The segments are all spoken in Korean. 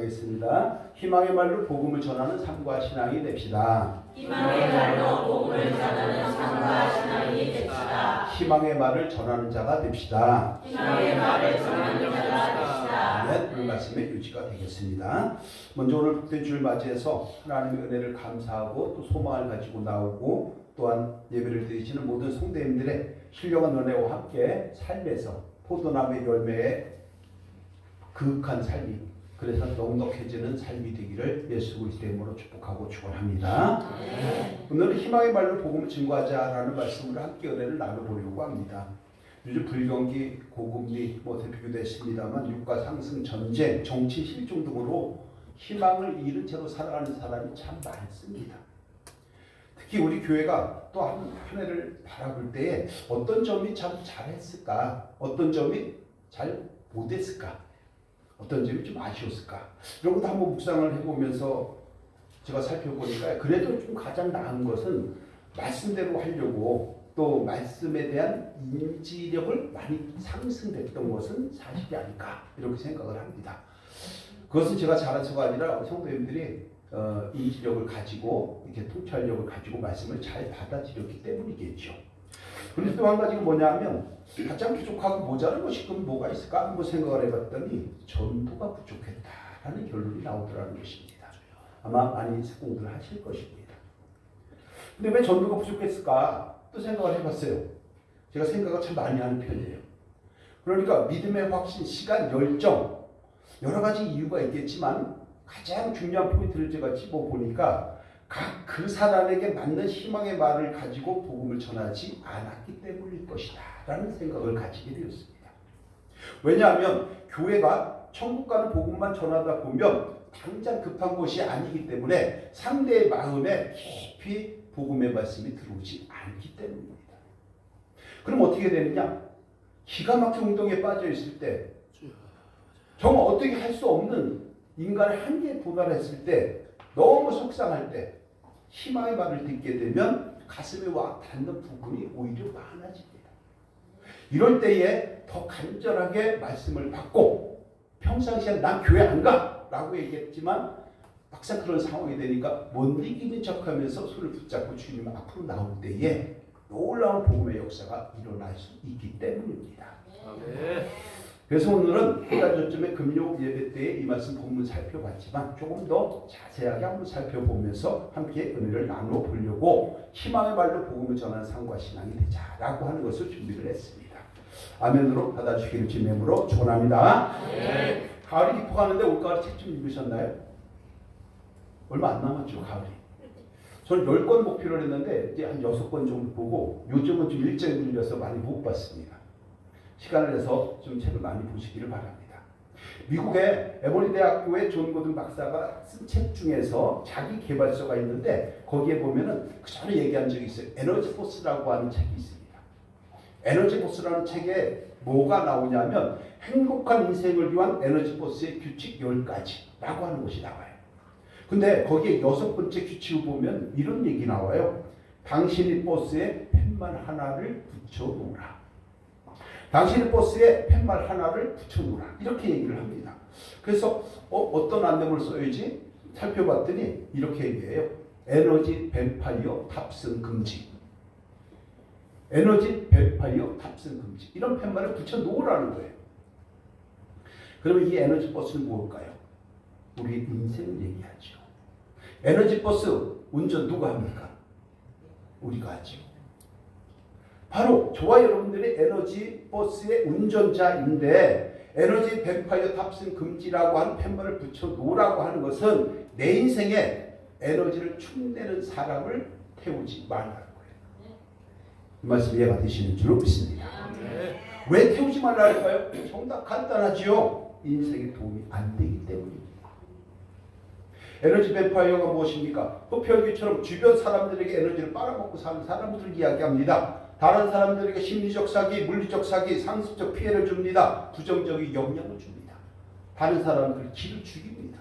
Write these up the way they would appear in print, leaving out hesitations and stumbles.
하겠습니다. 희망의 말로 복음을 전하는 삶과 신앙이 됩시다. 희망의 말로 복음을 전하는 삶과 신앙이 됩시다. 희망의 말을 전하는 자가 됩시다. 희망의 말을 전하는 자가 됩시다. 아멘. 오늘 말씀의 유지가 되겠습니다. 먼저 오늘 복된 주를 맞이해서 하나님의 은혜를 감사하고 또 소망을 가지고 나오고 또한 예배를 드리시는 모든 성도님들의 신령한 은혜와 함께 삶에서 포도나무의 열매에 그윽한 삶이, 그래서 넉넉해지는 삶이 되기를 예수 그리스도의 이름으로 축복하고 축원합니다. 오늘은 희망의 말로 복음을 증거하자라는 말씀으로 함께 은혜를 나눠보려고 합니다. 요즘 불경기, 고금리 대표기도 했습니다만 육가 상승, 전쟁, 정치 실종 등으로 희망을 잃은 채로 살아가는 사람이 참 많습니다. 특히 우리 교회가 또 한 해를 바라볼 때에 어떤 점이 참 잘했을까, 어떤 점이 잘 못했을까, 어떤 점이 좀 아쉬웠을까, 이런 것도 한번 묵상을 해보면서 제가 살펴보니까 그래도 좀 가장 나은 것은 말씀대로 하려고 또 말씀에 대한 인지력을 많이 상승됐던 것은 사실이 아닐까 이렇게 생각을 합니다. 그것은 제가 잘해서가 아니라 성도님들이 인지력을 가지고 이렇게 통찰력을 가지고 말씀을 잘 받아들였기 때문이겠죠. 그런데 또 한 가지가 뭐냐면 가장 부족하고 모자란 것이 그럼 뭐가 있을까 한번 생각을 해봤더니 전도가 부족했다라는 결론이 나오더라는 것입니다. 아마 많이 생각을 하실 것입니다. 근데 왜 전도가 부족했을까 또 생각을 해봤어요. 제가 생각을 참 많이 하는 편이에요. 그러니까 믿음의 확신, 시간, 열정 여러 가지 이유가 있겠지만 가장 중요한 포인트를 제가 짚어보니까 각 그 사람에게 맞는 희망의 말을 가지고 복음을 전하지 않았기 때문일 것이다 라는 생각을 가지게 되었습니다. 왜냐하면 교회가 천국 가는 복음만 전하다 보면 당장 급한 것이 아니기 때문에 상대의 마음에 깊이 복음의 말씀이 들어오지 않기 때문입니다. 그럼 어떻게 되느냐? 기가 막힌 운동에 빠져 있을 때, 정말 어떻게 할 수 없는 인간의 한계에 도달했을 때, 너무 속상할 때 희망의 말을 듣게 되면 가슴에 와 닿는 부분이 오히려 많아집니다. 이럴 때에 더 간절하게 말씀을 받고 평상시에 난 교회 안 가! 라고 얘기했지만 막상 그런 상황이 되니까 못 이기는 척하면서 손을 붙잡고 주님 앞으로 나올 때에 놀라운 복음의 역사가 일어날 수 있기 때문입니다. 그래서 오늘은 한 달 전쯤에 금요 예배 때에 이 말씀 본문 살펴봤지만 조금 더 자세하게 한번 살펴보면서 함께 은혜를 나눠보려고 희망의 말로 복음을 전하는 삶과 신앙이 되자라고 하는 것을 준비를 했습니다. 아멘으로 받아주시기를 주님의 이름으로 축원합니다. 네. 가을이 깊어가는데 올가을 책 좀 읽으셨나요? 얼마 안 남았죠, 가을이. 저는 10권 목표를 했는데 이제 한 6권 정도 보고 요즘은 좀 일정이 밀려서 많이 못 봤습니다. 시간을 내서 좀 책을 많이 보시기를 바랍니다. 미국의 에머리 대학교의 존 고든 박사가 쓴 책 중에서 자기 개발서가 있는데 거기에 보면은 그 전에 얘기한 적이 있어요. 에너지 포스라고 하는 책이 있습니다. 에너지 포스라는 책에 뭐가 나오냐면 행복한 인생을 위한 에너지 포스의 규칙 10가지라고 하는 것이 나와요. 근데 거기에 6번째 규칙을 보면 이런 얘기 나와요. 당신이 버스에 펜만 하나를 붙여놓으라. 당신의 버스에 팻말 하나를 붙여놓으라. 이렇게 얘기를 합니다. 그래서 어떤 안내문을 써야지 살펴봤더니 이렇게 얘기해요. 에너지 뱀파이어 탑승 금지. 에너지 뱀파이어 탑승 금지. 이런 팻말을 붙여놓으라는 거예요. 그러면 이 에너지 버스는 뭘까요? 우리의 인생을 얘기하죠. 에너지 버스 운전 누가 합니까? 우리가 하죠. 바로 저와 여러분들의 에너지 버스의 운전자인데 에너지 뱀파이어 탑승 금지라고 하는 팻말을 붙여놓으라고 하는 것은 내 인생에 에너지를 축내는 사람을 태우지 말라는 거예요. 이 말씀 이해가 되시는 줄로 믿습니다. 왜 태우지 말라 할까요? 정답 간단하지요. 인생에 도움이 안 되기 때문입니다. 에너지 뱀파이어가 무엇입니까? 흡혈귀처럼 주변 사람들에게 에너지를 빨아먹고 사는 사람들을 이야기합니다. 다른 사람들에게 심리적 사기, 물리적 사기, 상습적 피해를 줍니다. 부정적인 영향을 줍니다. 다른 사람들을 기를 죽입니다.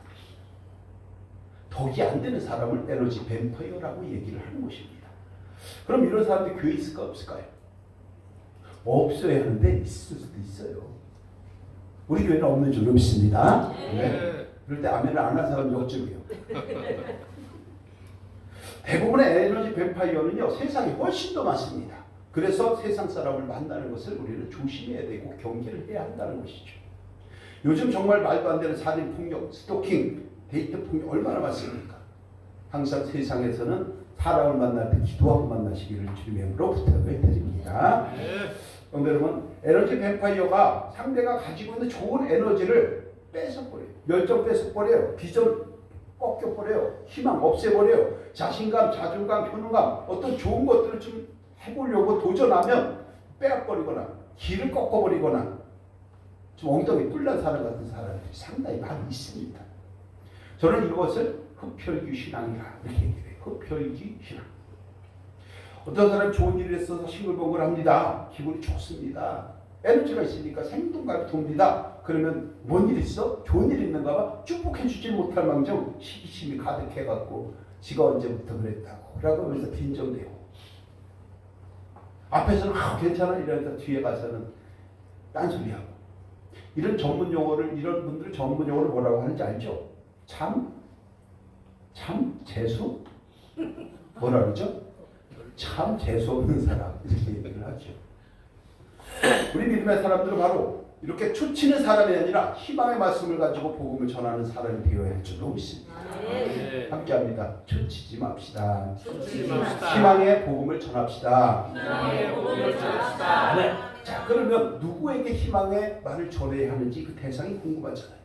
덕이 안 되는 사람을 에너지 뱀파이어라고 얘기를 하는 것입니다. 그럼 이런 사람들이 교회에 있을까 없을까요? 없어야 하는데 있을 수도 있어요. 우리 교회는 없는 줄 믿습니다. 네. 그럴 때 아멘을 안 한 사람 역적이에요. 대부분의 에너지 뱀파이어는요, 세상이 훨씬 더 많습니다. 그래서 세상 사람을 만나는 것을 우리는 조심해야 되고 경계를 해야 한다는 것이죠. 요즘 정말 말도 안 되는 살인, 폭력, 스토킹, 데이트 폭력 얼마나 많습니까? 항상 세상에서는 사람을 만날 때 기도하고 만나시기를 주님의 이름으로 부탁을 드립니다. 여러분, 에너지 뱀파이어가 상대가 가지고 있는 좋은 에너지를 뺏어버려요. 열정 뺏어버려요. 비전 꺾여버려요. 희망 없애버려요. 자신감, 자존감, 효능감, 어떤 좋은 것들을 좀 해보려고 도전하면 빼앗버리거나 길을 꺾어버리거나 좀 엉덩이 뿔난 사람 같은 사람들이 상당히 많이 있습니다. 저는 이것을 흡혈귀 신앙이라 이렇게 얘기해요. 흡혈귀 신앙. 어떤 사람이 좋은 일을 했어서 싱글벙글 합니다. 기분이 좋습니다. 에너지가 있으니까 생동감이 돕니다. 그러면 뭔 일 있어? 좋은 일 있는가 봐? 축복해주지 못할 망정 시기심이 가득해갖고 지가 언제부터 그랬다고 라고 하면서 빈정대고 앞에서는 괜찮아 이러다 뒤에 가서는 딴소리하고 이런 전문 용어를 이런 분들 전문 용어를 뭐라고 하는지 알죠? 참 재수? 뭐라 그러죠? 참 재수 없는 사람 이렇게 얘기를 하죠. 우리 믿음의 사람들은 바로 이렇게 초치는 사람이 아니라 희망의 말씀을 가지고 복음을 전하는 사람이 되어야 할 줄로 믿습니다. 함께합니다. 초치지 맙시다. 희망의 복음을 전합시다. 자, 그러면 누구에게 희망의 말을 전해야 하는지 그 대상이 궁금하잖아요.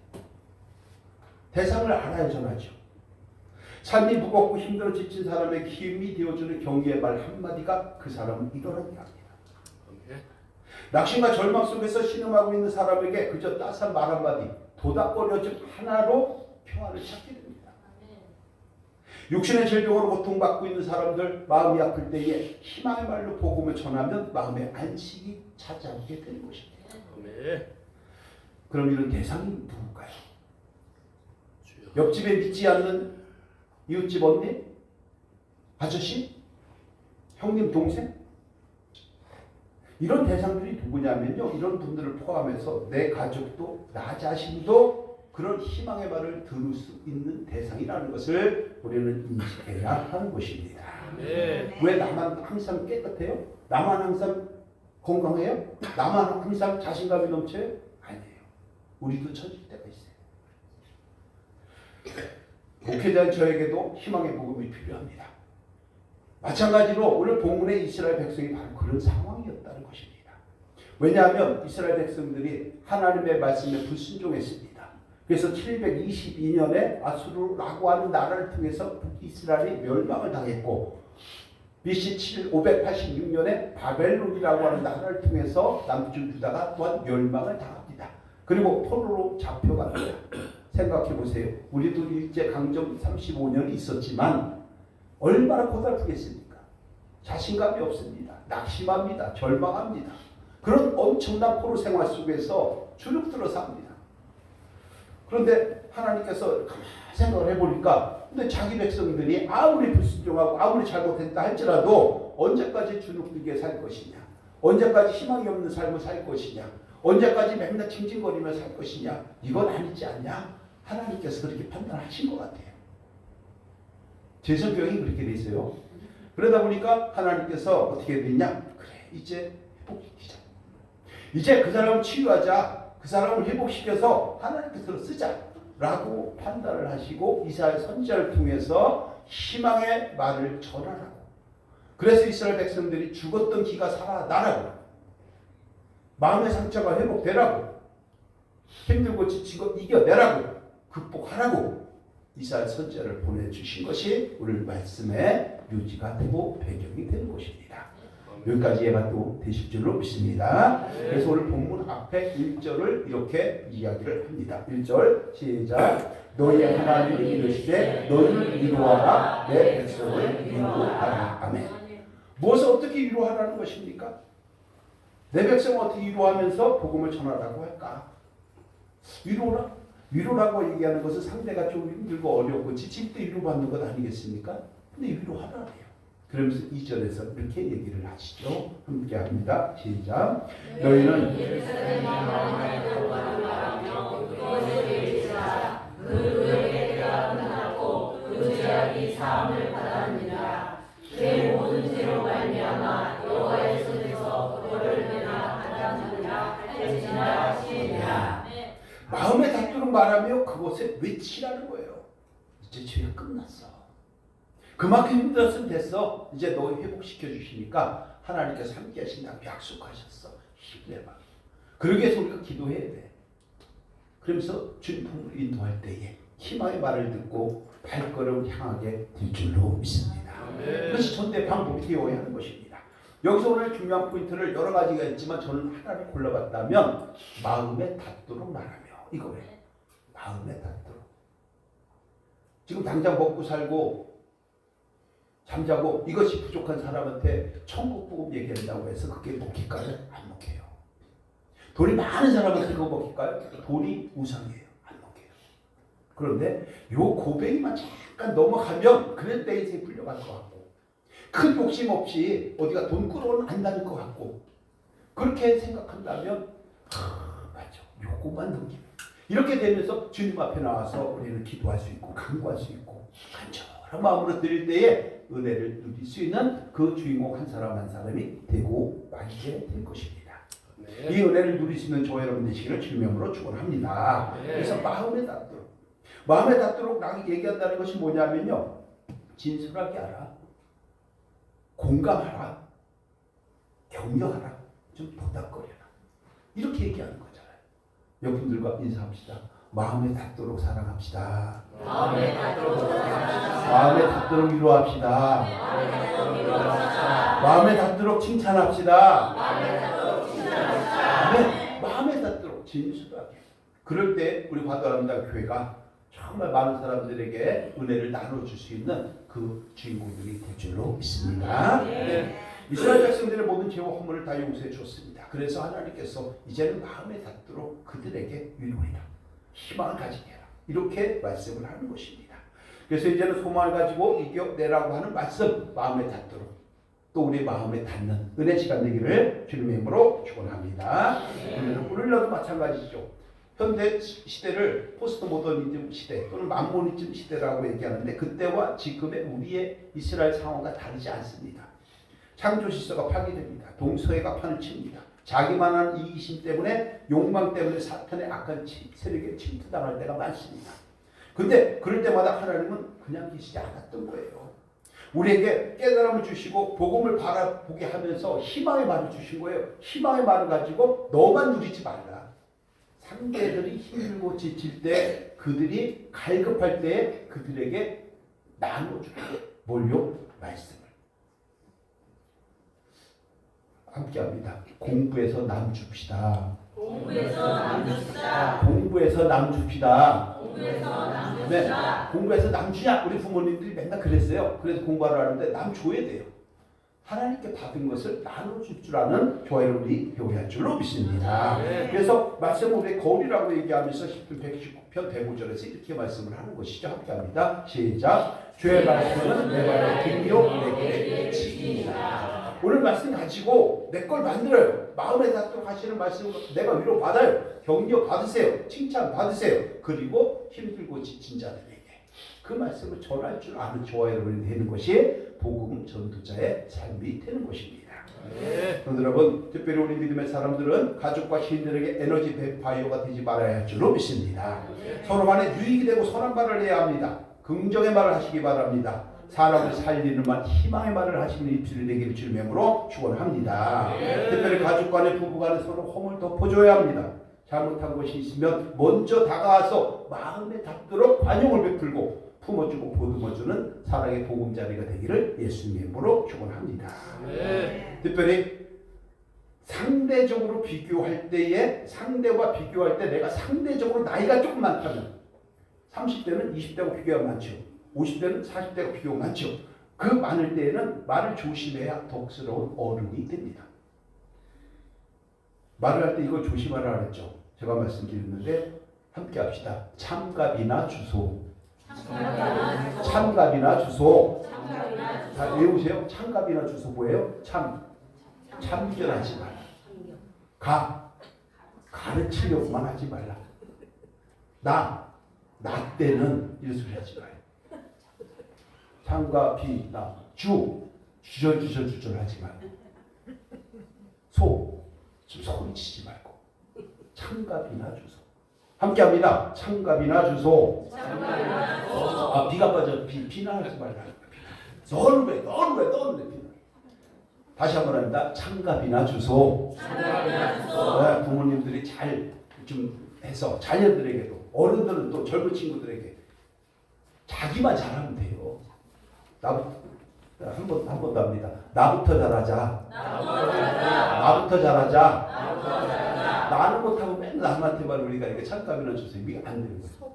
대상을 알아야 전하죠. 삶이 무겁고 힘들어 지친 사람에게 힘이 되어주는 격려의 말 한마디가 그 사람을 일어나게 합니다. 낙심과 절망 속에서 신음하고 있는 사람에게 그저 따스한 말 한마디, 도닥거려진 하나로 평안을 찾게 됩니다. 육신의 질병으로 고통받고 있는 사람들, 마음이 아플 때에 희망의 말로 복음을 전하면 마음의 안식이 찾아오게 되는 것입니다. 그럼 이런 대상이 누굴까요? 옆집에 믿지 않는 이웃집 언니? 아저씨? 형님, 동생? 이런 대상들이 누구냐면요. 이런 분들을 포함해서 내 가족도 나 자신도 그런 희망의 말을 들을 수 있는 대상이라는 것을 우리는 인식해야 하는 것입니다. 왜 나만 항상 깨끗해요? 나만 항상 건강해요? 나만 항상 자신감이 넘쳐요? 아니에요. 우리도 처질 때가 있어요. 목회자인 저에게도 희망의 복음이 필요합니다. 마찬가지로 오늘 본문의 이스라엘 백성이 바로 그런 상황이었다는 것입니다. 왜냐하면 이스라엘 백성들이 하나님의 말씀에 불순종했습니다. 그래서 722년에 아수르라고 하는 나라를 통해서 북이스라엘이 멸망을 당했고 BC 586년에 바벨론이라고 하는 나라를 통해서 남쪽 유다가 또한 멸망을 당합니다. 그리고 포로로 잡혀갑니다. 생각해 보세요. 우리도 일제강점 35년이 있었지만 얼마나 고달프겠습니까? 자신감이 없습니다. 낙심합니다. 절망합니다. 그런 엄청난 포로 생활 속에서 주눅들어 삽니다. 그런데 하나님께서 생각을 해보니까 근데 자기 백성들이 아무리 불순종하고 아무리 잘못했다 할지라도 언제까지 주눅들게 살 것이냐? 언제까지 희망이 없는 삶을 살 것이냐? 언제까지 맨날 징징거리며 살 것이냐? 이건 아니지 않냐? 하나님께서 그렇게 판단하신 것 같아요. 제 성경이 그렇게 돼 있어요. 그러다 보니까 하나님께서 어떻게 됐냐? 그래, 이제 회복시키자. 이제 그 사람을 치유하자. 그 사람을 회복시켜서 하나님께서 쓰자라고 판단을 하시고 이스라엘 선지자를 통해서 희망의 말을 전하라고. 그래서 이스라엘 백성들이 죽었던 기가 살아나라고. 마음의 상처가 회복되라고. 힘들고 지친 거 이겨내라고. 극복하라고. 이스라엘 선지자를 보내주신 것이 오늘 말씀의 요지가 되고 배경이 되는 것입니다. 여기까지 이해가 또 되실 줄로 믿습니다. 그래서 오늘 본문 앞에 1절을 이렇게 이야기를 합니다. 1절 시작. 너희 하나님이 이르시되 너희를 위로하라 내 백성을 위로하라. 아멘. 무엇을 어떻게 위로하라는 것입니까? 내 백성을 어떻게 위로하면서 복음을 전하라고 할까? 위로라? 위로라고 얘기하는 것은 상대가 좀 힘들고 어렵고 지칠 때 위로받는 것 아니겠습니까? 근데 위로하라 해요. 그러면서 2절에서 이렇게 얘기를 하시죠. 함께 합니다. 시작. 너희는 그 죄의 때가 끝났고 그 죄악이 사함을 받았느니라. 내 모든 죄로 말미암아 여호와의 손에서 그를 내가 받았느니라 할지니라 하시니라. 마음에 닿도록 말하며 그곳에 외치라는 거예요. 이제 죄가 끝났어. 그만큼 힘들었으면 됐어. 이제 너 회복시켜 주시니까 하나님께서 함께 하신다고 약속하셨어. 힘내봐. 그러기 위해서 우리가 기도해야 돼. 그러면서 주님 품으로 인도할 때에 희망의 말을 듣고 발걸음 향하게 될 줄로 믿습니다. 그것이 전대 방법이 되어야 하는 것입니다. 여기서 오늘 중요한 포인트를 여러 가지가 있지만 저는 하나를 골라봤다면 마음에 닿도록 말하며 이거예요. 마음에 닿도록. 지금 당장 먹고 살고 잠자고 이것이 부족한 사람한테 천국 복음 얘기한다고 해서 그게 먹힐까요? 안 먹혀요. 돈이 많은 사람한테 그거 먹힐까요? 돈이 우상이에요. 안 먹혀요. 그런데 요 고백만 잠깐 넘어가면 그럴 때 인생이 풀려갈 것 같고 큰 욕심 없이 어디가 돈 끌어오는 안 다닐 것 같고 그렇게 생각한다면 맞아. 요거만 넘기면 이렇게 되면서 주님 앞에 나와서 우리는 기도할 수 있고 간구할 수 있고 간절한 마음으로 드릴 때에 은혜를 누릴 수 있는 그 주인공 한 사람 한 사람이 되고 말게 될 것입니다. 네. 이 은혜를 누릴 수 있는 저와 여러분 되시기를 주님으로 축원합니다. 네. 그래서 마음에 닿도록 얘기한다는 것이 뭐냐면요. 진솔하게 알아. 공감하라. 격려하라. 좀 보답거려라. 이렇게 얘기하는 거잖아요. 여러분들과 인사합시다. 마음에 닿도록 사랑합시다. 마음에 닿도록 사랑합시다. 마음에 닿도록 위로합시다. 마음에 닿도록 위로합시다. 마음에 닿도록 칭찬합시다. 마음에 닿도록 칭찬합시다. 마음에 닿도록 진솔하게. 그럴 때 우리 과도합니다 교회가 정말 많은 사람들에게 은혜를 나눠줄 수 있는 그 주인공들이 될 줄로 믿습니다. 네. 이스라엘 백성들의 모든 죄와 허물을 다 용서해 줬습니다. 그래서 하나님께서 이제는 마음에 닿도록 그들에게 위로해라. 희망을 가지게 해라. 이렇게 말씀을 하는 것입니다. 그래서 이제는 소망을 가지고 이겨내라고 하는 말씀 마음에 닿도록 또 우리 마음에 닿는 은혜 시간 되기를 주님의 이름으로 축원합니다. 오늘날도 마찬가지죠. 현대 시대를 포스트 모더니즘 시대 또는 만모니즘 시대라고 얘기하는데 그때와 지금의 우리의 이스라엘 상황과 다르지 않습니다. 창조 질서가 파괴됩니다. 동서해가 판을 칩니다. 자기만한 이기심 때문에 욕망 때문에 사탄의 악한 세력에 침투당할 때가 많습니다. 근데 그럴 때마다 하나님은 그냥 계시지 않았던 거예요. 우리에게 깨달음을 주시고 복음을 바라보게 하면서 희망의 말을 주신 거예요. 희망의 말을 가지고 너만 누리지 말라. 상대들이 힘들고 지칠 때 그들이 갈급할 때 그들에게 나눠주라. 뭘요? 말씀을. 함께합니다. 공부해서 남 줍시다. 공부해서 남 줍시다. 공부해서 남 줍시다. 공부해서 남 줍시다. 네, 공부해서 남 주냐? 우리 부모님들이 맨날 그랬어요. 그래서 공부하러 하는데 남 줘야 돼요. 하나님께 받은 것을 나눠줄 줄 아는 저와 여러분이 배워야 할 줄로 믿습니다. 네. 그래서 말씀을 우리 거울이라고 얘기하면서 10편 119편 105절에서 이렇게 말씀을 하는 것이죠. 함께합니다. 시작. 주의 말씀은 내 발의 등이요 내 길의 지기니라. 오늘 말씀 가지고 내 걸 만들어요. 마음에 닿도록 하시는 말씀으로 내가 위로 받아요. 격려 받으세요. 칭찬 받으세요. 그리고 힘들고 지친 자들에게 그 말씀을 전할 줄 아는 저와 여러분이 되는 것이 복음 전도자의 삶이 되는 것입니다. 네. 여러분, 특별히 우리 믿음의 사람들은 가족과 시인들에게 에너지 배파이어가 되지 말아야 할 줄로 믿습니다. 네. 서로 간에 유익이 되고 선한 말을 해야 합니다. 긍정의 말을 하시기 바랍니다. 사람을 살리는 말, 희망의 말을 하시는 입술이 되기를 주님의 이름으로 축원합니다. 네. 특별히 가족 간에 부부 간에 서로 홈을 덮어줘야 합니다. 잘못한 것이 있으면 먼저 다가와서 마음에 닿도록 관용을 베풀고 품어주고 보듬어주는 사랑의 보금자리가 되기를 예수님의 이름으로 축원합니다. 네. 특별히 상대적으로 비교할 때에 상대와 비교할 때 내가 상대적으로 나이가 조금 많다면 30대는 20대하고 비교가 많죠. 50대는 40대가 비교가 많죠. 그 많을 때에는 말을 조심해야 덕스러운 어른이 됩니다. 말을 할 때 이걸 조심하라 그랬죠. 제가 말씀드렸는데 함께 합시다. 참갑이나 주소. 참갑이나 주소. 자, 외우세요. 참갑이나 주소 뭐예요? 참견하지 말라. 가르치려고만 하지 말라. 나 때는 이런 소리 하지 마요. 창과 비, 나, 주절 하지 마요. 좀 소리치지 말고 창과 비나 주소. 함께합니다. 창과 비나 주소. 아, 비가 빠져. 비나 하지 말라. 너는 왜 비나. 다시 한번 합니다. 창과 비나 주소. 네, 부모님들이 잘 좀 해서 자녀들에게도, 어른들은 또 젊은 친구들에게 자기만 잘하면 돼요. 한 번 더 합니다. 나부터 잘하자. 나부터 잘하자. 나는 못하고 맨날 남한테만 우리가 이렇게 창값이나 주세요. 이게 안 되는 거예요.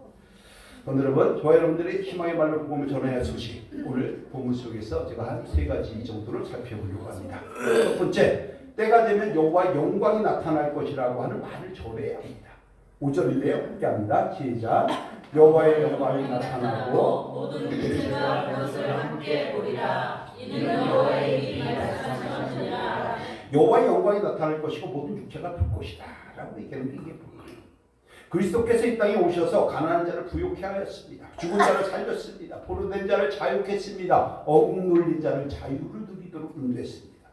여러분, 저와 여러분들이 희망의 말로 복음을 전해야 할 소식, 오늘 본문 속에서 제가 한 3가지 정도를 살펴보려고 합니다. 첫 번째, 때가 되면 여호와의 영광이 나타날 것이라고 하는 말을 전해야 합니다. 5절인데요. 함께 합니다. 시작. 여호와의 영광이 나타나고 모든 육체가 그것을 함께 보리라. 이는 여호와의 일이 나타나시느니라. 여호와의 영광이 나타날 것이고 모든 육체가 볼 것이다 라고 얘기하는 게 이게 뭐예요? 그리스도께서 이 땅에 오셔서 가난한 자를 부욕케 하였습니다. 죽은 자를 살렸습니다. 포로된 자를 자유케 했습니다. 억눌린 자를 자유를 누리도록 인도했습니다.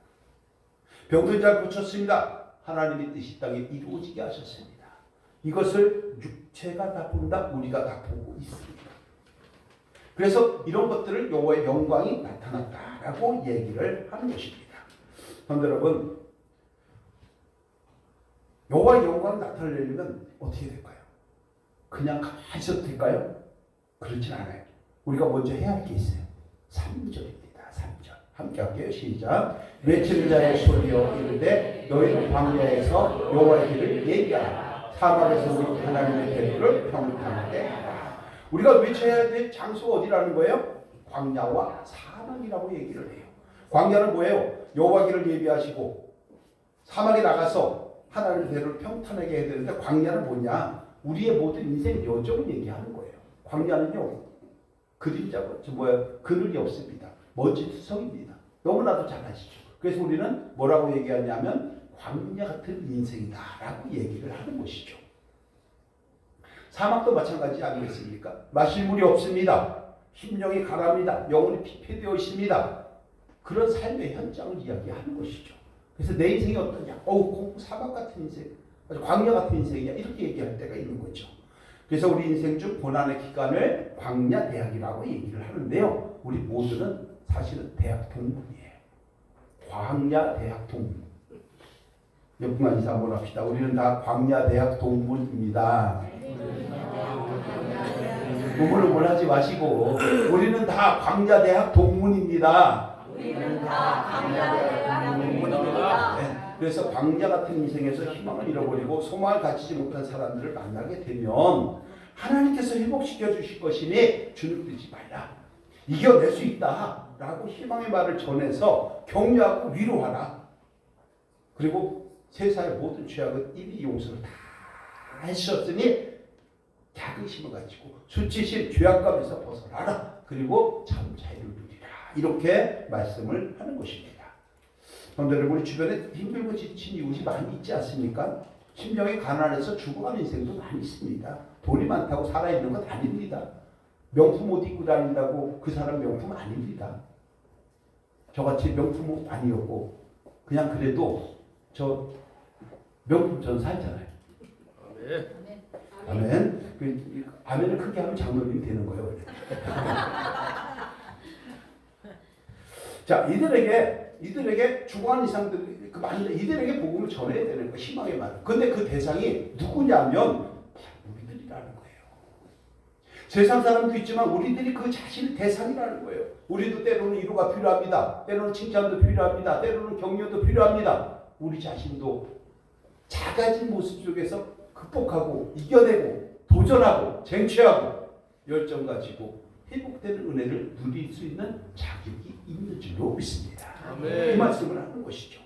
병든 자를 고쳤습니다. 하나님의 뜻이 땅에 이루어지게 하셨습니다. 이것을 육체가 다 본다, 우리가 다 보고 있습니다. 그래서 이런 것들을 여호와의 영광이 나타났다라고 얘기를 하는 것입니다. 그런데 여러분, 여호와의 영광이 나타나려면 어떻게 될까요? 그냥 가만히 있어도 될까요? 그렇진 않아요. 우리가 먼저 해야 할 게 있어요. 3절입니다. 3절. 함께 할게요. 시작. 외치는 자의 소리여 이르되 너희는 광야에서 여호와의 길을 얘기하라. 사막에서 우리 하나님의 대로를 평탄하게 하라. 우리가 외쳐야 될 장소가 어디라는 거예요? 광야와 사막이라고 얘기를 해요. 광야는 뭐예요? 여호와 길을 예비하시고 사막에 나가서 하나님의 대로를 평탄하게 해야 되는데, 광야는 뭐냐? 우리의 모든 인생 여정을 얘기하는 거예요. 광야는요, 그림자고 그늘이 없습니다. 먼지 투성입니다. 너무나도 잘 아시죠? 그래서 우리는 뭐라고 얘기하냐면 광야 같은 인생이다라고 얘기를 하는 것이죠. 사막도 마찬가지 아니겠습니까? 마실 물이 없습니다. 심령이 가랍니다. 영혼이 피폐되어 있습니다. 그런 삶의 현장을 이야기하는 것이죠. 그래서 내 인생이 어떠냐? 사막 같은 인생, 광야 같은 인생이야. 이렇게 얘기할 때가 있는 거죠. 그래서 우리 인생 중 고난의 기간을 광야 대학이라고 얘기를 하는데요. 우리 모두는 사실은 대학 동문이에요. 광야 대학 동문. 몇 분만 인사 한번 합시다. 우리는 다 광야 대학 동문입니다. 우물우물 하지 마시고, 우리는 다 광야 대학 동문입니다. 우리는 다 광야 대학 동문입니다. 네, 그래서 광야 같은 인생에서 희망을 잃어버리고 소망을 가지지 못한 사람들을 만나게 되면 하나님께서 회복시켜 주실 것이니 주눅들지 말라. 이겨낼 수 있다 라고 희망의 말을 전해서 격려하고 위로하라. 그리고 세상의 모든 죄악은 이미 용서를 다 하셨으니 자긍심을 가지고 수치심 죄악감에서 벗어나라. 그리고 참 자유를 누리라. 이렇게 말씀을 하는 것입니다. 그런데 여러분, 주변에 힘들고 지친 이웃이 많이 있지 않습니까? 심령이 가난해서 죽어가는 인생도 많이 있습니다. 돈이 많다고 살아있는 건 아닙니다. 명품 옷 입고 다닌다고 그 사람 명품 아닙니다. 저같이 명품 옷 아니었고 그냥 그래도 저 명품 전사했잖아요. 아멘. 아멘을 크게 하면 장로님이 되는 거예요. 자, 이들에게 죽어가는 이상들, 이들에게 복음을 전해야 되는 거, 희망의 말. 근데 그 대상이 누구냐면 우리들이라는 거예요. 세상 사람도 있지만 우리들이 그 자신의 대상이라는 거예요. 우리도 때로는 위로가 필요합니다. 때로는 칭찬도 필요합니다. 때로는 격려도 필요합니다. 우리 자신도 작아진 모습 속에서 극복하고 이겨내고 도전하고 쟁취하고 열정 가지고 회복되는 은혜를 누릴 수 있는 자격이 있는 줄로 믿습니다. 아멘. 이 말씀을 하는 것이죠.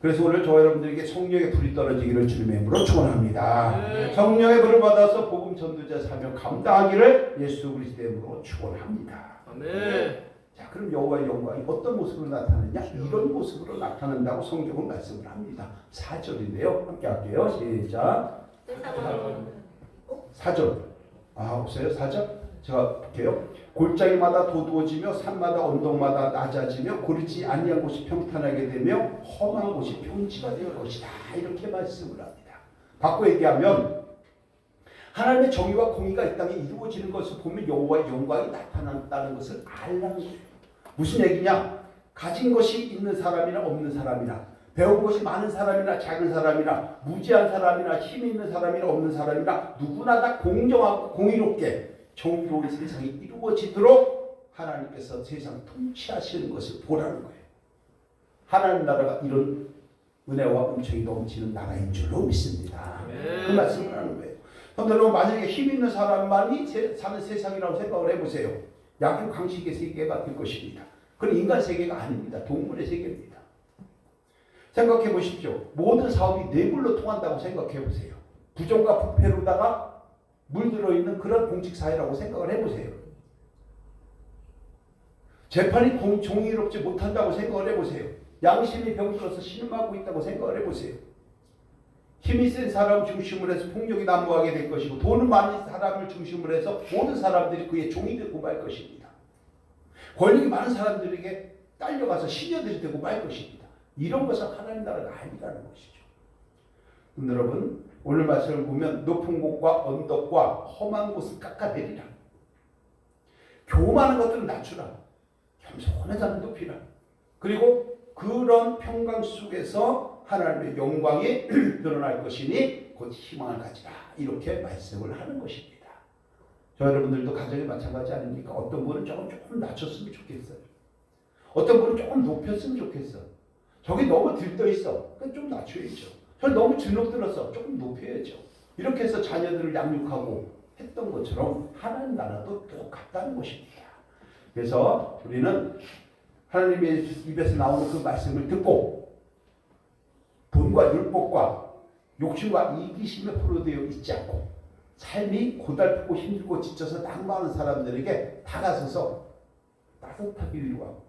그래서 오늘 저와 여러분들에게 성령의 불이 떨어지기를 주님의 이름으로 축원합니다. 네. 성령의 불을 받아서 복음 전도자 사명 감당하기를 예수 그리스도의 이름으로 축원합니다. 아멘. 자, 그럼 여호와의 영광이 어떤 모습으로 나타나느냐? 이런 모습으로 나타난다고 성경은 말씀을 합니다. 4절인데요. 함께 할게요. 시작. 4절. 없어요? 4절? 제가 볼게요. 골짜기마다 도두어지며 산마다 언덕마다 낮아지며 고르지 아니한 곳이 평탄하게 되며 험한 곳이 평지가 될 것이다. 이렇게 말씀을 합니다. 바꿔 얘기하면 하나님의 정의와 공의가 이 땅에 이루어지는 것을 보면 여호와의 영광이 나타난다는 것을 알라는 거예요. 무슨 얘기냐? 가진 것이 있는 사람이나 없는 사람이나 배운 것이 많은 사람이나 작은 사람이나 무지한 사람이나 힘이 있는 사람이나 없는 사람이나 누구나 다 공정하고 공의롭게 정의로운 세상이 이루어지도록 하나님께서 세상 통치하시는 것을 보라는 거예요. 하나님 나라가 이런 은혜와 은총이 넘치는 나라인 줄로 믿습니다. 그 말씀을 하는 거예요. 여러분 만약에 힘 있는 사람만이 사는 세상이라고 생각을 해보세요. 약육 강식의 세계가 될 것입니다. 그건 인간 세계가 아닙니다. 동물의 세계입니다. 생각해 보십시오. 모든 사업이 뇌물로 통한다고 생각해 보세요. 부정과 부패로다가 물들어 있는 그런 공직사회라고 생각을 해보세요. 재판이 종이롭지 못한다고 생각을 해보세요. 양심이 병들어서 신음하고 있다고 생각을 해보세요. 힘이 센 사람 중심으로 해서 폭력이 난무하게 될 것이고 돈은 많은 사람을 중심으로 해서 모든 사람들이 그의 종이 되고 말 것입니다. 권력이 많은 사람들에게 딸려가서 시녀들이 되고 말 것입니다. 이런 것은 하나님 나라가 아니라는 것이죠. 여러분 오늘 말씀을 보면 높은 곳과 언덕과 험한 곳은 깎아내리라. 교만한 것들은 낮추라. 겸손한 자는 높이라. 그리고 그런 평강 속에서 하나님의 영광이 드러날 것이니 곧 희망을 가지라. 이렇게 말씀을 하는 것입니다. 저 여러분들도 가정이 마찬가지 아닙니까? 어떤 분은 조금 낮췄으면 좋겠어요. 어떤 분은 조금 높였으면 좋겠어. 저기 너무 들떠있어. 그럼 좀 낮춰야죠. 저 너무 주눅들었어. 조금 높여야죠. 이렇게 해서 자녀들을 양육하고 했던 것처럼 하나님 나라도 똑같다는 것입니다. 그래서 우리는 하나님의 입에서 나오는 그 말씀을 듣고 돈과 율법과 욕심과 이기심에 포로되어 있지 않고 삶이 고달프고 힘들고 지쳐서 낙마하는 사람들에게 다가서서 따뜻하게 위로하고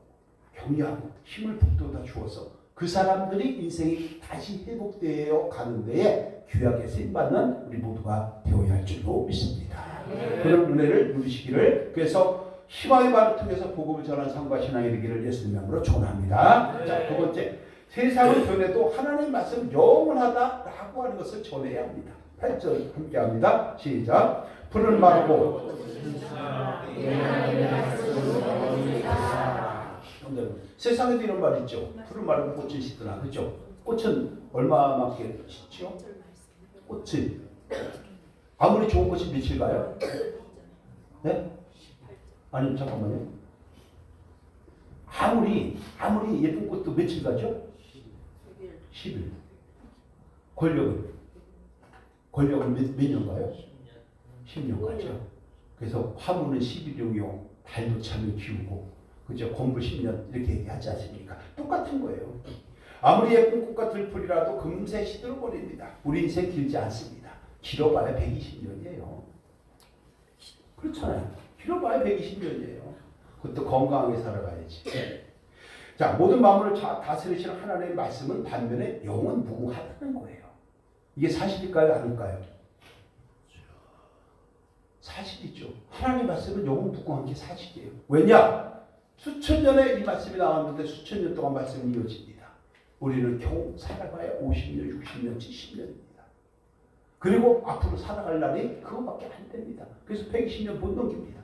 격려하고 힘을 북돋아 주어서 그 사람들이 인생이 다시 회복되어 가는 데에 귀하게 쓰임받는 우리 모두가 되어야 할 줄로 믿습니다. 그런 은혜를 누리시기를, 그래서 희망의 말을 통해서 복음을 전하는 삶과 신앙이 되기를 예수님 이름으로 축원합니다. 자, 두 번째, 세상을 변해도 하나님의 말씀은 영원하다라고 하는 것을 전해야 합니다. 8절 함께 합니다. 시작. 푸른 마르고 세상에도 이런 말 있죠. 푸른 마르고 꽃은 시드나. 그렇죠? 꽃은 얼마만큼 시죠? 꽃이 아무리 좋은 것이 며칠 가요? 네? 아니 잠깐만요. 아무리 예쁜 꽃도 며칠 가죠? 10일. 권력은 몇 년 가요? 10년 가죠. 그래서 화무는 11년이요. 달도 참을 키우고, 그죠? 공부 10년 이렇게 얘기하지 않습니까? 똑같은 거예요. 아무리 예쁜 꽃과 들풀이라도 금세 시들어버립니다. 우리 인생 길지 않습니다. 길어봐야 120년이에요. 그렇잖아요. 길어봐야 120년이에요. 그것도 건강하게 살아가야지. 자, 모든 마음을 다스리시는 하나님의 말씀은 반면에 영은 무궁하다는 거예요. 이게 사실일까요? 아닐까요? 사실이죠. 하나님의 말씀은 영은 무궁한 게 사실이에요. 왜냐? 수천 년에 이 말씀이 나왔는데 수천 년 동안 말씀이 이어집니다. 우리는 겨우 살아가야 50년, 60년, 70년입니다. 그리고 앞으로 살아갈 날이 그거밖에 안 됩니다. 그래서 120년 못 넘깁니다.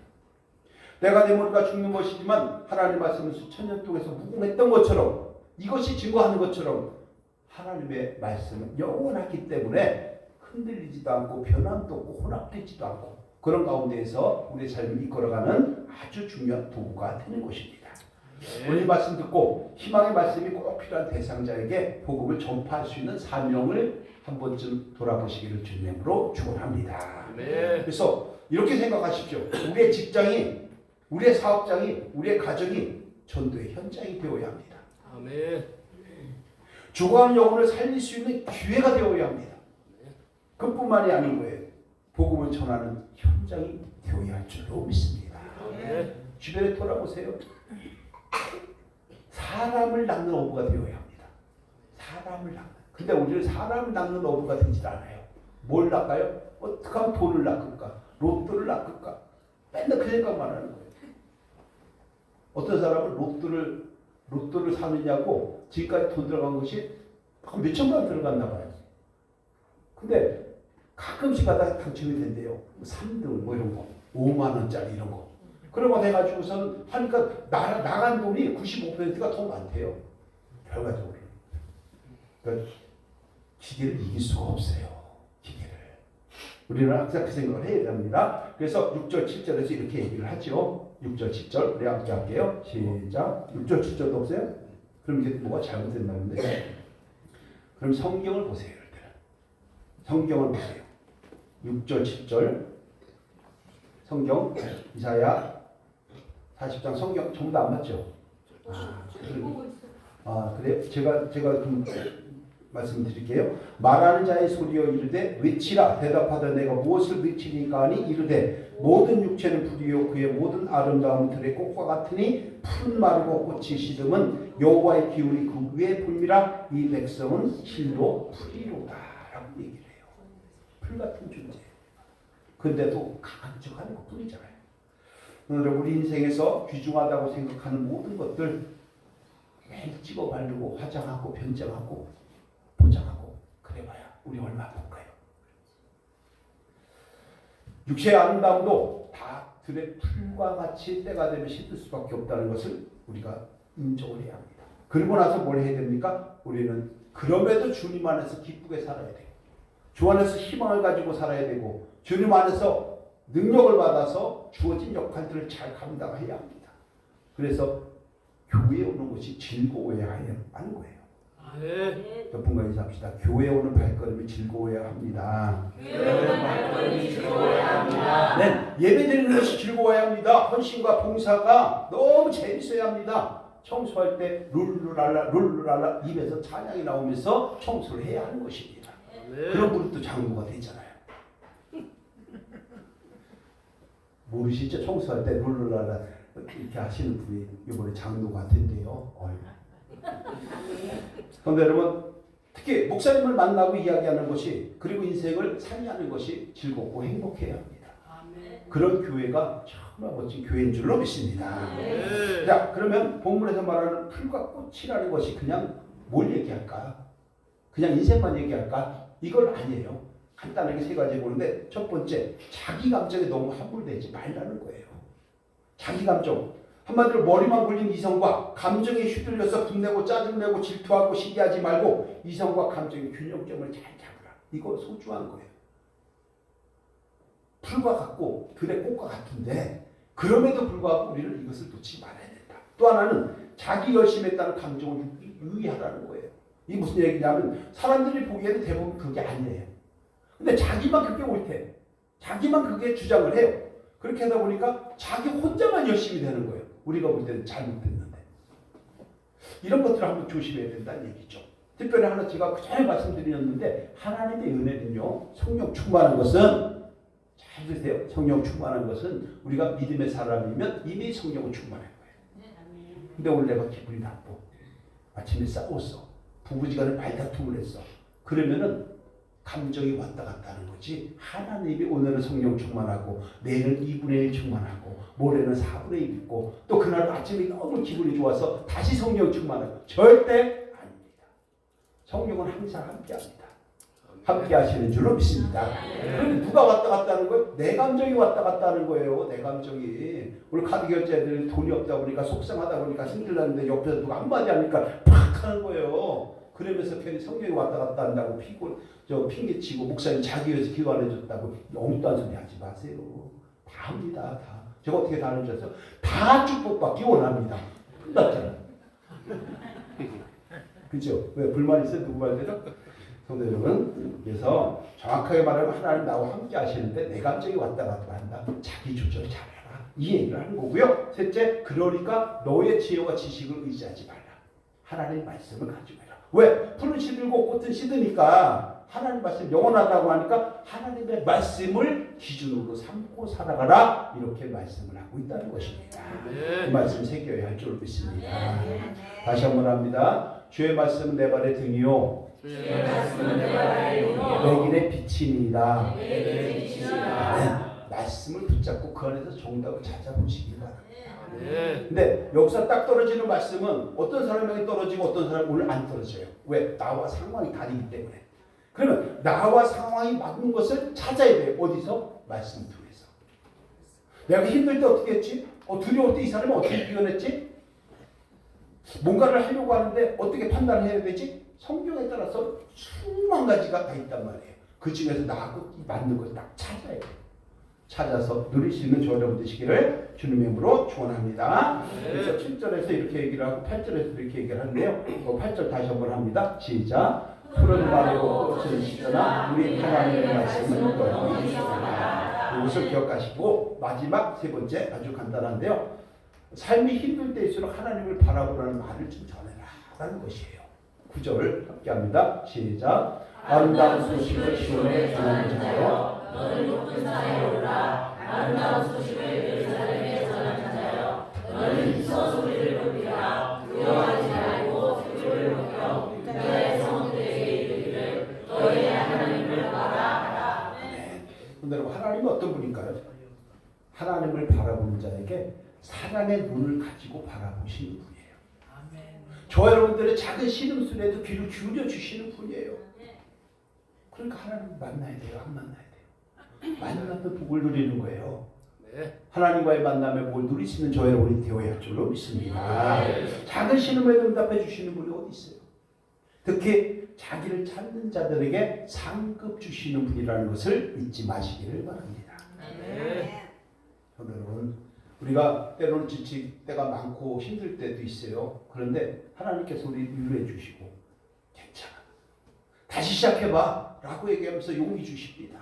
내가 내 머리가 죽는 것이지만 하나님의 말씀은 수천 년 동안에서 무궁했던 것처럼, 이것이 증거하는 것처럼 하나님의 말씀은 영원하기 때문에 흔들리지도 않고 변함도 없고 혼합되지도 않고 그런 가운데에서 우리의 삶을 이끌어가는 아주 중요한 도구가 되는 것입니다. 오늘 말씀 듣고 희망의 말씀이 꼭 필요한 대상자에게 복음을 전파할 수 있는 사명을 한 번쯤 돌아보시기를 주님으로 축원합니다. 그래서 이렇게 생각하십시오. 우리의 직장이, 우리의 사업장이, 우리의 가정이 전도의 현장이 되어야 합니다. 아멘. 죽어가는 영혼을 살릴 수 있는 기회가 되어야 합니다. 그뿐만이 아닌 거예요. 복음을 전하는 현장이 되어야 할 줄로 믿습니다. 아멘. 주변에 돌아보세요. 사람을 낚는 어부가 되어야 합니다. 사람을 낚는. 근데 우리는 사람을 낚는 어부가 되지 않아요. 뭘 낚아요? 어떻게 하면 돈을 낚을까? 로또를 낚을까? 맨날 그 생각만 하는 거예요. 어떤 사람은 로또를 사느냐고 지금까지 돈 들어간 것이 한 몇천만 원 들어갔나 봐요. 근데 가끔씩 가다가 당첨이 된대요. 3등 뭐 이런 거. 5만 원짜리 이런 거. 그런 거 해가지고선 하니까 나간 돈이 95%가 더 많대요. 결과적으로. 그러니까 기계를 이길 수가 없어요. 기계를. 우리는 항상 그 생각을 해야 됩니다. 그래서 6절, 7절에서 이렇게 얘기를 하죠. 6절, 7절. 우리 함께 할게요. 시작. 6절, 7절도 없어요? 그럼 이게 뭐가 잘못됐나 본데. 그럼 성경을 보세요. 이럴 때는. 성경을 보세요. 6절, 7절. 성경, 이사야 40장 성경 전부 다 안 맞죠? 그래요? 제가 좀 말씀드릴게요. 말하는 자의 소리여 이르되 외치라. 대답하되 내가 무엇을 외치니까 하니 이르되 모든 육체는 불이요 그의 모든 아름다움은 들의 꽃과 같으니 푸른 마르고 꽃이 시듬은 여호와의 기운이 그 위에 불미라. 이 백성은 실로 풀이로다 라고 얘기를 해요. 풀 같은 존재. 근데도 강한 척하는 것뿐이잖아요. 오늘 우리 인생에서 귀중하다고 생각하는 모든 것들 매일 찍어 바르고 화장하고 변장하고 포장하고 그래봐야 우리 얼마 볼까요? 육체의 아름다움도 다 들의 풀과 같이 때가 되면 시들 수밖에 없다는 것을 우리가 인정을 해야 합니다. 그러고 나서 뭘 해야 됩니까? 우리는 그럼에도 주님 안에서 기쁘게 살아야 돼요. 주 안에서 희망을 가지고 살아야 되고 주님 안에서 능력을 받아서 주어진 역할들을 잘 감당해야 합니다. 그래서 교회에 오는 것이 즐거워야 하는 거예요. 몇 분과 인사합시다. 교회에 오는 발걸음이 즐거워야 합니다. 교회에 오는 발걸음이 즐거워야 합니다. 네, 예배드리는 것이 즐거워야 합니다. 헌신과 봉사가 너무 재밌어야 합니다. 청소할 때 룰루랄라 룰루랄라 입에서 찬양이 나오면서 청소를 해야 하는 것입니다. 그런 분이 또 장로가 되잖아요. 모르시죠? 청소할 때 룰루랄라 이렇게 하시는 분이 이번에 장로가 된대요. 그런데 여러분 특히 목사님을 만나고 이야기하는 것이 그리고 인생을 살려하는 것이 즐겁고 행복해야 합니다. 그런 교회가 정말 멋진 교회인 줄로 믿습니다. 자, 그러면 본문에서 말하는 풀과 꽃이라는 것이 그냥 뭘 얘기할까? 그냥 인생만 얘기할까? 이걸 아니에요. 간단하게 세 가지 보는데 첫 번째, 자기 감정에 너무 함몰되지 말라는 거예요. 자기 감정. 한마디로 머리만 굴린 이성과 감정에 휘둘려서 분내고 짜증내고 질투하고 시기하지 말고 이성과 감정의 균형점을 잘 잡으라. 이거 소중한 거예요. 풀과 같고 들의 꽃과 같은데 그럼에도 불구하고 우리는 이것을 놓지 말아야 된다. 또 하나는 자기 열심했다는 감정을 유의하라는 거예요. 이게 무슨 얘기냐면 사람들이 보기에는 대부분 그게 아니에요. 근데 자기만 그게 옳대. 자기만 그게 주장을 해요. 그렇게 하다 보니까 자기 혼자만 열심히 되는 거예요. 우리가 볼 때는 잘못됐는데. 이런 것들을 한번 조심해야 된다는 얘기죠. 특별히 하나 제가 잘 말씀드렸는데 하나님의 은혜는요. 성령 충만한 것은 잘 드세요. 성령 충만한 것은 우리가 믿음의 사람이면 이미 성령은 충만한 거예요. 근데 오늘 내가 기분이 나빠. 아침에 싸웠어. 부부지간에 말다툼을 했어. 그러면은 감정이 왔다 갔다 하는 거지. 하나님이 오늘은 성령 충만하고 내일은 2분의 1 충만하고 모레는 4분의 1 있고 또 그날 아침에 너무 기분이 좋아서 다시 성령 충만하고 절대 아닙니다. 성령은 항상 함께합니다. 함께 하시는 줄로 믿습니다. 그런데 누가 왔다 갔다 하는 거예요? 내 감정이 왔다 갔다 하는 거예요. 내 감정이. 오늘 카드 결제들 돈이 없다 보니까 속상하다 보니까 힘들었는데 옆에서 누가 한마디 하니까 팍 하는 거예요. 그러면서 괜히 성령이 왔다 갔다 한다고 핑계치고 목사님 자기 위해서 기도 안 해줬다고 엉뚱한 소리 하지 마세요. 다 합니다. 다. 제가 어떻게 다 하는 줄 아세요? 다 축복받기 원합니다. 끝났잖아요. 그죠? 왜 불만 있어요? 누구 말대로? 성도 여러분, 그래서 정확하게 말하면 하나님 나와 함께 하시는데 내 감정이 왔다 갔다 한다. 자기 조절 잘해라. 이 얘기를 하는 거고요. 셋째, 그러니까 너의 지혜와 지식을 의지하지 말라. 하나님의 말씀을 가지고 해라. 왜? 풀은 시들고 꽃은 시드니까 하나님 말씀 영원하다고 하니까 하나님의 말씀을 기준으로 삼고 살아가라. 이렇게 말씀을 하고 있다는 것입니다. 이 말씀 새겨야 할 줄 믿습니다. 다시 한번 합니다. 주의 말씀은 내 발의 등이요 내 길의 빛이니이다. 말씀을 붙잡고 그 안에서 정답을 찾아보시기 바랍니다. 네. 근데 여기서 딱 떨어지는 말씀은 어떤 사람에게 떨어지고 어떤 사람은 오늘 안 떨어져요. 왜? 나와 상황이 다르기 때문에. 그러면 나와 상황이 맞는 것을 찾아야 돼요. 어디서? 말씀 통해서. 내가 힘들 때 어떻게 했지? 두려울 때 이 사람은 어떻게 표현했지? 뭔가를 하려고 하는데 어떻게 판단해야 되지? 성경에 따라서 수만 가지가 다 있단 말이에요. 그 중에서 나하고 맞는 걸 딱 찾아야 돼요. 찾아서 누릴 수 있는 저와 여러분 되시기를 주님의 이름으로 축원합니다. 그래서 7절에서 이렇게 얘기를 하고 8절에서 이렇게 얘기를 하는데요. 8절 다시 한번 합니다. 시작. 푸른 바위고 꽃은 시드나 우리 하나님의 말씀은 너희 있으리라. 이것을 기억하시고 마지막 세 번째 아주 간단한데요. 삶이 힘들 때일수록 하나님을 바라보라는 말을 좀 전해라라는 것이에요. 9절 함께합니다. 시작. 아름다운 소식을 시온에 전하는 자여 너는 높은 산에 올라 아름다운 소식을 예루살렘에 전하는 자여 너는 이서 소리를 높이라 두려워하지 말고 소리를 높여 너의 성도에게 이르기를 너희의 하나님을 바라라. 근데 여러분 하나님은 어떤 분일까요? 하나님을 바라보는 자에게 사랑의 눈을 가지고 바라보시는 분이에요. 저 여러분들의 작은 신음소리에도 귀를 기울여 주시는 분이에요. 그러니까 하나님을 만나야 돼요. 안 만나야 돼요. 만나면 복을 누리는 거예요. 네. 하나님과의 만남에 복을 누릴 수 있는 저 여러분이 되어야 할 줄로 믿습니다. 작은 신음에도 응답해 주시는 분이 어디 있어요? 특히 자기를 찾는 자들에게 상급 주시는 분이라는 것을 잊지 마시기를 바랍니다. 네. 여러분, 우리가 때로는 지칠 때가 많고 힘들 때도 있어요. 그런데 하나님께서 우리 위로해 주시고 괜찮아. 다시 시작해봐 라고 얘기하면서 용기 주십니다.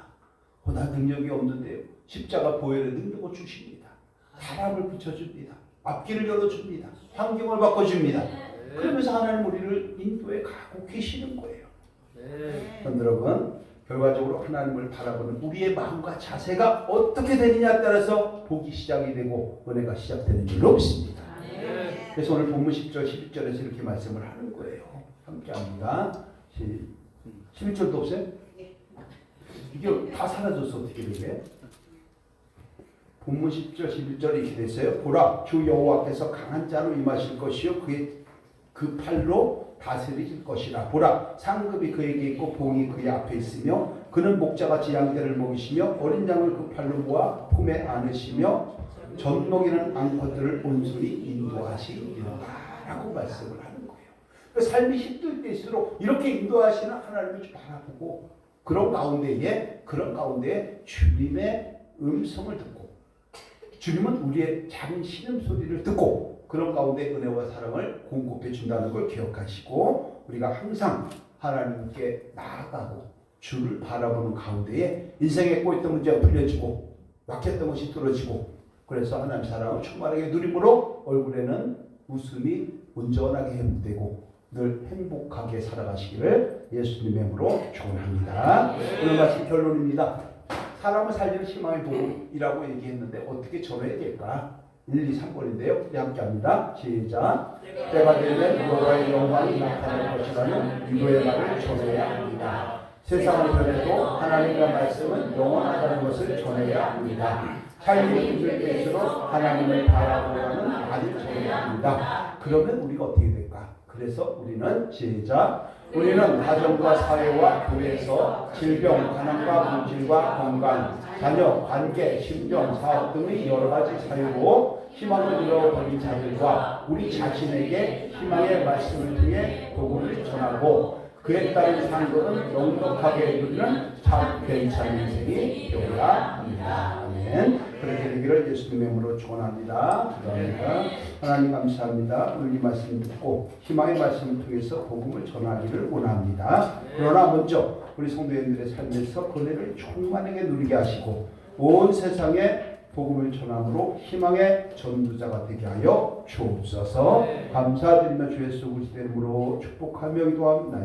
나 능력이 없는데요. 십자가 보혈의 능력을 주십니다. 사람을 붙여줍니다. 앞길을 열어줍니다. 환경을 바꿔줍니다. 그러면서 하나님 우리를 인도에 가고 계시는 거예요. 네. 여러분, 결과적으로 하나님을 바라보는 우리의 마음과 자세가 어떻게 되느냐에 따라서 복이 시작이 되고 은혜가 시작되는 줄로 믿습니다. 네. 그래서 오늘 본문 10절, 11절에서 이렇게 말씀을 하는 거예요. 함께 합니다. 11절도 없어요? 이게 다 사라졌어. 어떻게 되게? 본문 10절, 11절이 이렇게 됐어요. 보라, 주 여호와께서 강한 자로 임하실 것이요 그의 그 팔로 다스리실 것이라. 보라, 상급이 그에게 있고 봉이 그의 앞에 있으며 그는 목자같이 양떼를 먹이시며 어린 양을 그 팔로 모아 품에 안으시며 젖먹이는 앙컷들을 온순히 인도하시리라 라고 말씀을 하는 거예요. 그 삶이 힘들 때일수록 이렇게 인도하시는 하나님을 좀 바라보고 그런 가운데에 주님의 음성을 듣고 주님은 우리의 작은 신음소리를 듣고 그런 가운데 은혜와 사랑을 공급해 준다는 걸 기억하시고 우리가 항상 하나님께 나아가고 주를 바라보는 가운데에 인생에 꼬였던 문제가 풀려지고 막혔던 것이 뚫어지고 그래서 하나님 사랑을 충만하게 누림으로 얼굴에는 웃음이 온전하게 회복되고 늘 행복하게 살아가시기를 예수님의 이름으로 축원합니다. 오늘 말씀 결론입니다. 사람을 살리는 희망의 복음이라고 얘기했는데 어떻게 전해야 될까? 1, 2, 3번인데요. 우리 함께 합니다. 시작. 때가 되면 여호와의 영광이 나타날 것이라는 위로의 말을 전해야 합니다. 세상을 변해도 하나님의 말씀은 영원하다는 것을 전해야 합니다. 삶이 힘들 때일수록 하나님을 바라보라는 말을 전해야 합니다. 그러면 우리가 어떻게 될까? 그래서 우리는 시작. 우리는 가정과 사회와 교회에서 질병, 가난과 물질과 건강, 자녀, 관계, 신병, 사업 등의 여러 가지 사유로 희망을 잃어버린 자들과 우리 자신에게 희망의 말씀을 통해 복음을 전하고 그에 따른 상급은 넉넉하게 누리는 참 괜찮은 인생이 되어야 합니다. 아멘. 그렇게 되기를 예수님의 이름으로 축원합니다. 감사합니다. 하나님 감사합니다. 오늘 이 말씀 듣고 희망의 말씀을 통해서 복음을 전하기를 원합니다. 그러나 먼저 우리 성도님들의 삶에서 그 은혜를 충만하게 누리게 하시고 온 세상에 복음을 전함으로 희망의 전도자가 되게 하여 주옵소서. 감사드리며 주 예수 그리스도의 이름으로 축복하며 기도합니다.